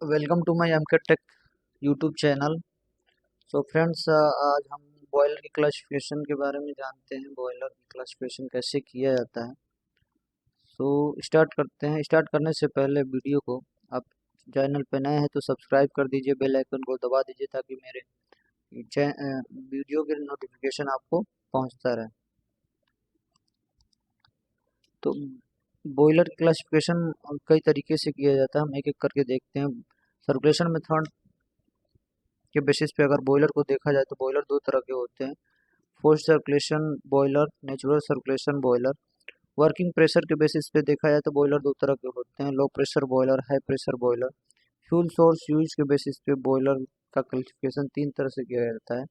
Welcome to my MK tech YouTube channel. So friends, आज हम boiler की classification के बारे में जानते हैं। बॉयलर की क्लासिफिकेशन कैसे किया जाता है। सो स्टार्ट करते हैं। स्टार्ट करने से पहले वीडियो को आप चैनल पे नए हैं तो सब्सक्राइब कर दीजिए, बेल आइकन को दबा दीजिए ताकि मेरे वीडियो के नोटिफिकेशन आपको पहुंचता रहे। तो बॉयलर की क्लासिफिकेशन कई तरीके से किया जाता है, हम एक एक करके देखते हैं। सर्कुलेशन मेथड के बेसिस पे अगर बॉयलर को देखा जाए तो बॉयलर दो तरह के होते हैं: forced circulation boiler, natural circulation boiler. Working pressure के बेसिस पे देखा जाए तो बॉयलर दो तरह के होते हैं: low pressure boiler, high pressure boiler. Fuel source use के बेसिस पे बॉयलर का क्लासिफिकेशन तीन तरह से किया जाता है: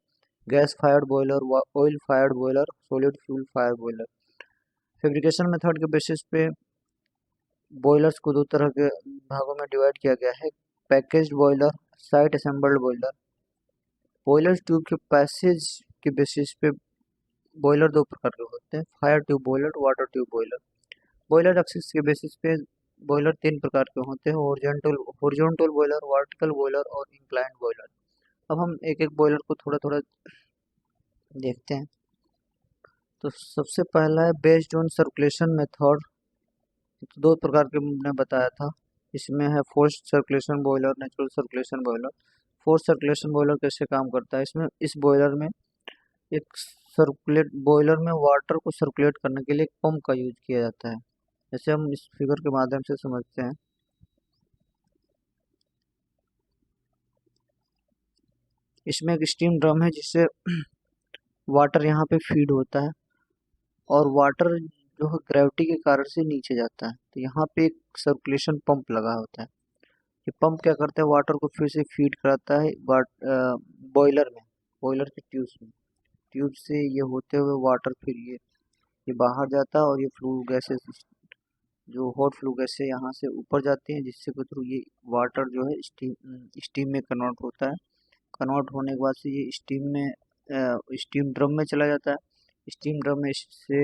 gas fired boiler, oil fired boiler, solid fuel fire boiler. Fabrication method के बेसिस पे बॉयलर्स को दो तरह के भागों में डिवाइड किया गया है: packaged boiler, site assembled boiler. Boiler tube के पैसेज के बेसिस पे बॉयलर दो प्रकार के होते हैं: fire tube boiler, water tube boiler. Boiler axis के बेसिस पे बॉयलर तीन प्रकार के होते हैं: हॉरिजॉन्टल बॉयलर, वर्टिकल बॉयलर और इंक्लाइंड बॉयलर। अब हम एक एक बॉयलर को थोड़ा थोड़ा देखते हैं। तो सबसे पहला है बेस्ड ऑन सर्कुलेशन मेथड। तो दो प्रकार के मैंने बताया था, इसमें है forced circulation boiler, natural circulation boiler. Forced circulation boiler कैसे काम करता है? इसमें इस बॉयलर में एक सर्कुलेट बॉयलर में वाटर को सर्कुलेट करने के लिए एक पंप का यूज किया जाता है। जैसे हम इस फिगर के माध्यम से समझते हैं। इसमें एक स्टीम ड्रम है जिससे वाटर यहाँ पे फीड होता है और वाटर जो है ग्रेविटी के कारण से नीचे जाता है। तो यहाँ पे एक सर्कुलेशन पंप लगा होता है। ये पंप क्या करता है? वाटर को फिर से फीड कराता है बॉयलर में, बॉयलर के ट्यूब से ये होते हुए वाटर फिर ये बाहर जाता है और ये फ्लू गैसेस, जो हॉट फ्लू गैस से यहाँ से ऊपर जाती हैं, जिससे के थ्रू ये वाटर जो है स्टीम में कन्वर्ट होता है। कन्वर्ट होने के बाद से ये स्टीम ड्रम में चला जाता है। स्टीम ड्रम में से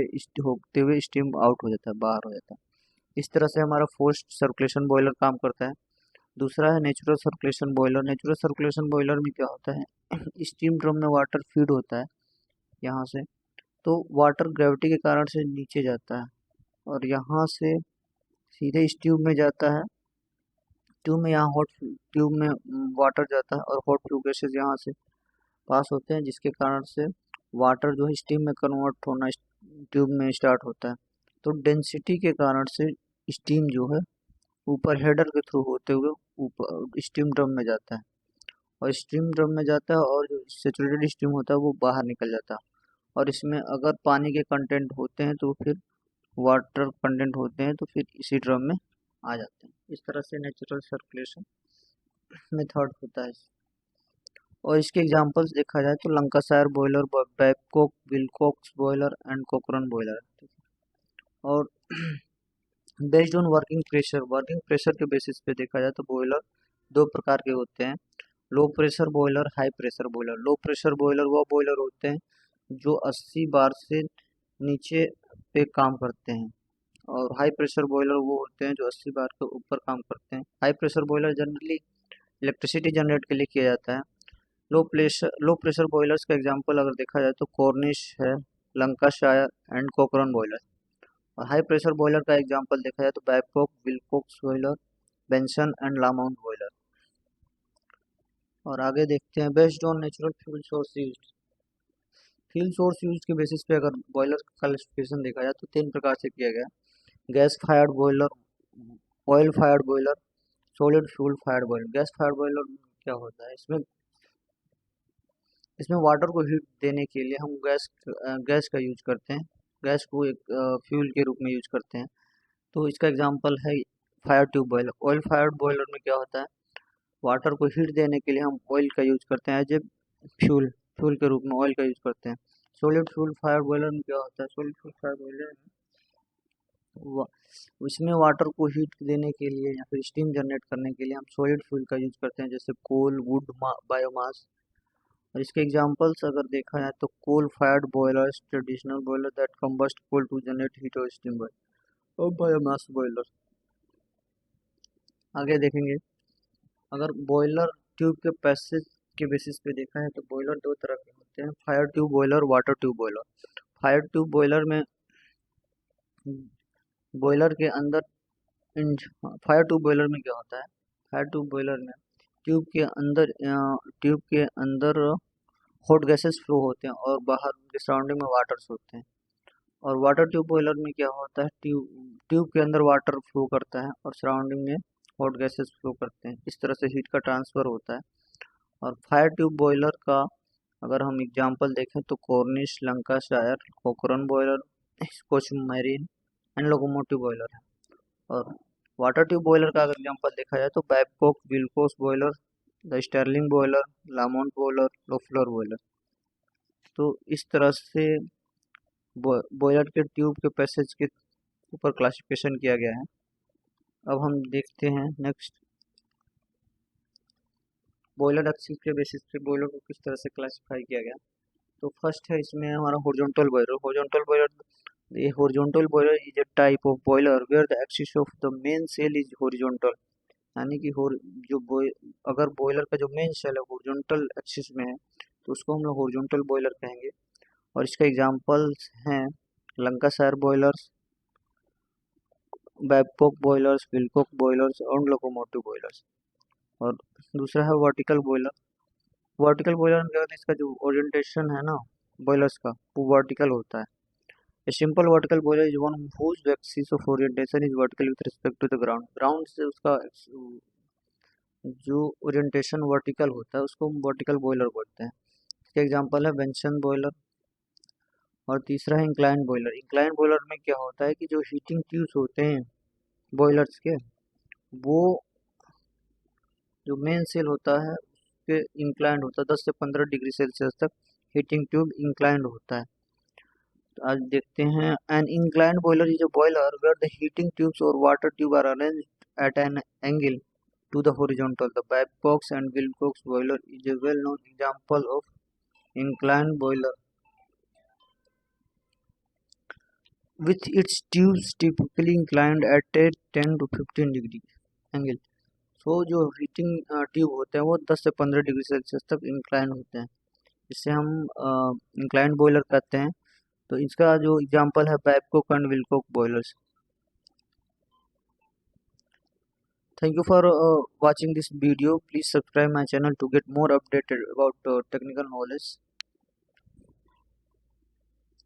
होते हुए स्टीम आउट हो जाता है, बाहर हो जाता है। इस तरह से हमारा फोर्स्ड सर्कुलेशन बॉयलर काम करता है। दूसरा है natural circulation boiler. Natural circulation boiler में क्या होता है? स्टीम ड्रम में वाटर फीड होता है यहाँ से, तो वाटर ग्रेविटी के कारण से नीचे जाता है और यहाँ से सीधे इस ट्यूब में जाता है। ट्यूब में यहाँ हॉट ट्यूब में वाटर जाता है और हॉट फ्लू गैसेस यहाँ से पास होते हैं, जिसके कारण से वाटर जो है स्टीम में कन्वर्ट होना ट्यूब में स्टार्ट होता है। तो डेंसिटी के कारण से स्टीम जो है ऊपर हेडर के थ्रू होते हुए ऊपर स्टीम ड्रम में जाता है और स्टीम ड्रम में जाता है और जो सेचुरेटेड स्टीम होता है वो बाहर निकल जाता है। और इसमें अगर पानी के कंटेंट होते हैं तो फिर वाटर कंटेंट होते हैं तो फिर इसी ड्रम में आ जाते हैं। इस तरह से नेचुरल सर्कुलेशन मेथड होता है। और इसके एग्जांपल्स देखा जाए तो Lancashire boiler, Babcock, Wilcox boiler and Cochran boiler. और बेस्ड ऑन वर्किंग प्रेशर के बेसिस पे देखा जाए तो बॉयलर दो प्रकार के होते हैं: low pressure boiler, high pressure boiler. Low pressure boiler वो बॉयलर होते हैं जो 80 बार से नीचे पे काम करते हैं और हाई प्रेशर बॉयलर वो होते हैं जो 80 बार के ऊपर काम करते हैं। High pressure boiler generally electricity generate के लिए किया जाता है। लो प्रेशर बॉयलर्स का एग्जांपल अगर देखा जाए तो कॉर्निश है, लंकाशायर एंड कोकरन बॉयलर। और हाई प्रेशर बॉयलर का एग्जांपल देखा जाए तो Babcock, Wilcox boiler, Benson and Lamont boiler. और आगे देखते हैं based on natural fuel source use. Fuel source use के बेसिस पे अगर बॉयलर का क्लासिफिकेशन देखा जाए तो तीन प्रकार से किया गया: gas fired boiler, oil fired boiler, solid fuel fired boiler. Gas fired boiler क्या होता है? इसमें इसमें वाटर को हीट देने के लिए हम गैस का यूज करते हैं। गैस को एक फ्यूल के रूप में यूज करते हैं। तो इसका एग्जांपल है fire tube boiler. Oil fired boiler में क्या होता है? वाटर को हीट देने के लिए हम ऑयल का यूज करते हैं एज ए फ्यूल फ्यूल के रूप में ऑयल का यूज करते हैं। सॉलिड फ्यूल फायर बॉयलर में क्या होता है? सॉलिड फ्यूल फायर बॉयलर में उसमें वाटर को हीट देने के लिए या फिर स्टीम जनरेट करने के लिए हम सॉलिड फ्यूल का यूज करते हैं, जैसे कोल, वुड, बायोमास। और इसके एग्जांपल्स अगर देखा जाए तो coal fired boilers, traditional boiler that combust coal to generate heat और स्टीम बॉयलर, और बायोमास बॉयलर। आगे देखेंगे। अगर बॉयलर ट्यूब के पैसेज के बेसिस पे देखा है तो बॉयलर दो तरह के होते हैं, fire tube boiler, water tube boiler. Fire tube boiler में बॉयलर के अंदर फायर ट्यूब बॉयलर में क्या होता है, फायर ट्यूब बॉयलर में ट्यूब के अंदर हॉट गैसेस फ्लो होते हैं और बाहर उनके सराउंडिंग में वाटर्स होते हैं। और वाटर ट्यूब बॉयलर में क्या होता है, ट्यूब के अंदर वाटर फ्लो करता है और सराउंडिंग में हॉट गैसेस फ्लो करते हैं, इस तरह से हीट का ट्रांसफर होता है। और फायर ट्यूब बॉयलर का अगर हम एग्जांपल देखें तो Cornish, Lancashire, Cochran boiler, Scotch marine and locomotive boiler है। और वाटर ट्यूब बॉयलर का अगर एग्जांपल देखा जाए तो Babcock, Wilcox boiler, the Stirling boiler, Lamont boiler, Loeffler boiler. तो इस तरह से बॉयलर के ट्यूब के पैसेज के ऊपर क्लासिफिकेशन किया गया है। अब हम देखते हैं नेक्स्ट, बॉयलर एक्सिस के बेसिस पे बॉयलर को किस तरह से क्लासिफाई किया गया। तो फर्स्ट है इसमें हमारा हॉरिजॉन्टल बॉयलर। ये horizontal boiler is a type of boiler where the axis of the main shell is horizontal, यानी कि अगर बॉयलर का जो मेन सेल है हॉरिजॉन्टल एक्सिस में है तो उसको हम लोग हॉरिजॉन्टल बॉयलर कहेंगे। और इसका एग्जांपल्स हैं Lancashire boilers, Babcock boilers, Wilcox boilers और लोकोमोटिव बॉयलर्स। और दूसरा है वर्टिकल बॉयलर। वर्टिकल बॉयलर में क्या होता है, इसका जो ओरिएंटेशन है ना बॉयलर्स का वो वर्टिकल होता है। A simple vertical boiler is one whose axis of orientation is vertical with respect to the ground. Ground से उसका जो ओरिएंटेशन वर्टिकल होता है उसको हम वर्टिकल बॉयलर बोलते हैं। इसके एग्जांपल है बेंसन बॉयलर। और तीसरा है इंक्लाइन बॉयलर। इंक्लाइन बॉयलर में क्या होता है कि जो हीटिंग ट्यूब्स होते हैं बॉयलर्स के, वो जो मेन सेल होता है उसके इंक्लाइंड होता है, 10 से 15 डिग्री सेल्सियस तक हीटिंग ट्यूब इंक्लाइंड होता है। तो आज देखते हैं, an inclined boiler is a boiler where the heating tubes और water tube are arranged at an angle to the horizontal. The Babcock and Wilcox boiler is a well-known example of inclined boiler, with its tubes typically inclined at a 10 to 15 degree angle. तो जो heating tube होते हैं वो 10 से 15 degree Celsius तक incline होते हैं, जिसे हम इंक्लाइंड बॉयलर कहते हैं। तो इसका जो एग्जांपल है Babcock and Wilcox boilers. Thank you for watching this video. Please subscribe my channel to get more updated about technical knowledge.